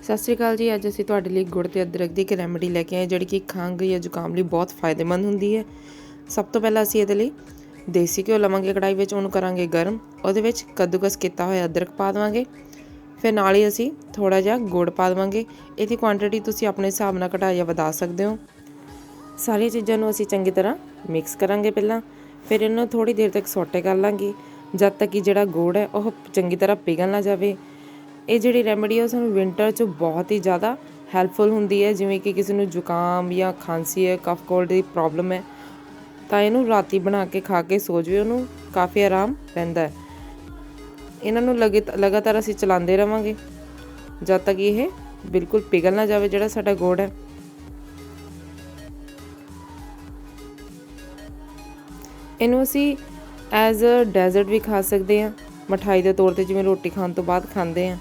ਸਤਿ ਸ਼੍ਰੀ ਅਕਾਲ ਜੀ। ਅੱਜ ਅਸੀਂ ਤੁਹਾਡੇ ਲਈ ਗੁੜ ਤੇ ਅਦਰਕ ਦੀ ਇੱਕ ਰੈਮੇਡੀ ਲੈ ਕੇ ਆਏ ਜਿਹੜੀ ਕਿ ਖੰਘ ਜਾਂ ਜ਼ੁਕਾਮ ਲਈ ਬਹੁਤ ਫਾਇਦੇਮੰਦ ਹੁੰਦੀ ਹੈ। ਸਭ ਤੋਂ ਪਹਿਲਾਂ ਅਸੀਂ ਇਹਦੇ ਲਈ ਦੇਸੀ ਘਿਓ ਲਵਾਂਗੇ ਕੜਾਈ ਵਿੱਚ, ਉਹਨੂੰ ਕਰਾਂਗੇ ਗਰਮ। ਉਹਦੇ ਵਿੱਚ ਕੱਦੂਕਸ ਕੀਤਾ ਹੋਇਆ ਅਦਰਕ ਪਾ ਦੇਵਾਂਗੇ। ਫਿਰ ਨਾਲ ਹੀ ਅਸੀਂ ਥੋੜ੍ਹਾ ਜਿਹਾ ਗੁੜ ਪਾ ਦੇਵਾਂਗੇ। ਇਹਦੀ ਕੁਆਂਟੀਟੀ ਤੁਸੀਂ ਆਪਣੇ ਹਿਸਾਬ ਨਾਲ ਘਟਾ ਜਾਂ ਵਧਾ ਸਕਦੇ ਹੋ। ਸਾਰੀਆਂ ਚੀਜ਼ਾਂ ਨੂੰ ਅਸੀਂ ਚੰਗੀ ਤਰ੍ਹਾਂ ਮਿਕਸ ਕਰਾਂਗੇ ਪਹਿਲਾਂ, ਫਿਰ ਇਹਨੂੰ ਥੋੜ੍ਹੀ ਦੇਰ ਤੱਕ ਸੌਟੇ ਕਰ ਲਾਂਗੇ ਜਦ ਤੱਕ ਕਿ ਜਿਹੜਾ ਗੁੜ ਹੈ ਉਹ ਚੰਗੀ ਤਰ੍ਹਾਂ ਪਿਘਲ ਨਾ ਜਾਵੇ। ਇਹ ਜਿਹੜੀ ਰੈਮੇਡੀ ਹੈ ਸਾਨੂੰ ਵਿੰਟਰ 'ਚ ਬਹੁਤ ਹੀ ਜ਼ਿਆਦਾ ਹੈਲਪਫੁਲ ਹੁੰਦੀ ਹੈ। ਜਿਵੇਂ ਕਿ ਕਿਸੇ ਨੂੰ ਜ਼ੁਕਾਮ ਜਾਂ ਖਾਂਸੀ ਹੈ, ਕਫ ਕੋਲਡ ਦੀ ਪ੍ਰੋਬਲਮ ਹੈ, ਤਾਂ ਇਹਨੂੰ ਰਾਤੀ ਬਣਾ ਕੇ ਖਾ ਕੇ ਸੋ ਜਾਵੇ, ਉਹਨੂੰ ਕਾਫੀ ਆਰਾਮ ਰਹਿੰਦਾ ਹੈ। ਇਹਨਾਂ ਨੂੰ ਲਗਾਤਾਰ ਅਸੀਂ ਚਲਾਉਂਦੇ ਰਹਾਂਗੇ ਜਦ ਤੱਕ ਇਹ ਬਿਲਕੁਲ ਪਿਘਲ ਨਾ ਜਾਵੇ ਜਿਹੜਾ ਸਾਡਾ ਗੁੜ ਹੈ। ਇਹਨੂੰ ਅਸੀਂ ਐਜ਼ ਅ ਡੈਜ਼ਰਟ ਵੀ ਖਾ ਸਕਦੇ ਹਾਂ, ਮਿਠਾਈ ਦੇ ਤੌਰ 'ਤੇ, ਜਿਵੇਂ ਰੋਟੀ ਖਾਣ ਤੋਂ ਬਾਅਦ ਖਾਂਦੇ ਹਾਂ।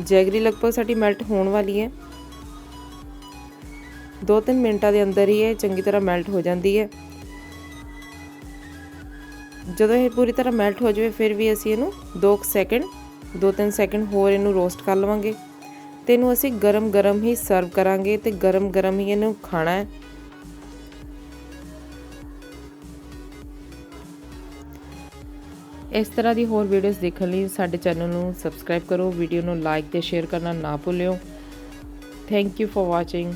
ਜੈਗਰੀ ਲਗਭਗ ਸਾਡੀ ਮੈਲਟ ਹੋਣ ਵਾਲੀ ਹੈ। 2-3 ਮਿੰਟਾਂ ਦੇ ਅੰਦਰ ਹੀ ਇਹ ਚੰਗੀ ਤਰ੍ਹਾਂ ਮੈਲਟ ਹੋ ਜਾਂਦੀ ਹੈ। ਜਦੋਂ ਇਹ ਪੂਰੀ ਤਰ੍ਹਾਂ ਮੈਲਟ ਹੋ ਜਾਵੇ ਫਿਰ ਵੀ ਅਸੀਂ ਇਹਨੂੰ 2-3 ਸੈਕਿੰਡ ਹੋਰ ਇਹਨੂੰ ਰੋਸਟ ਕਰ ਲਵਾਂਗੇ ਅਤੇ ਇਹਨੂੰ ਅਸੀਂ ਗਰਮ ਹੀ ਸਰਵ ਕਰਾਂਗੇ ਅਤੇ ਗਰਮ ਹੀ ਇਹਨੂੰ ਖਾਣਾ ਹੈ। ਇਸ ਤਰ੍ਹਾਂ ਦੀ ਹੋਰ ਵੀਡੀਓਜ਼ ਦੇਖਣ ਲਈ ਸਾਡੇ ਚੈਨਲ ਨੂੰ ਸਬਸਕ੍ਰਾਈਬ ਕਰੋ, ਵੀਡੀਓ ਨੂੰ ਲਾਈਕ ਅਤੇ ਸ਼ੇਅਰ ਕਰਨਾ ਨਾ ਭੁੱਲਿਓ। Thank you for watching.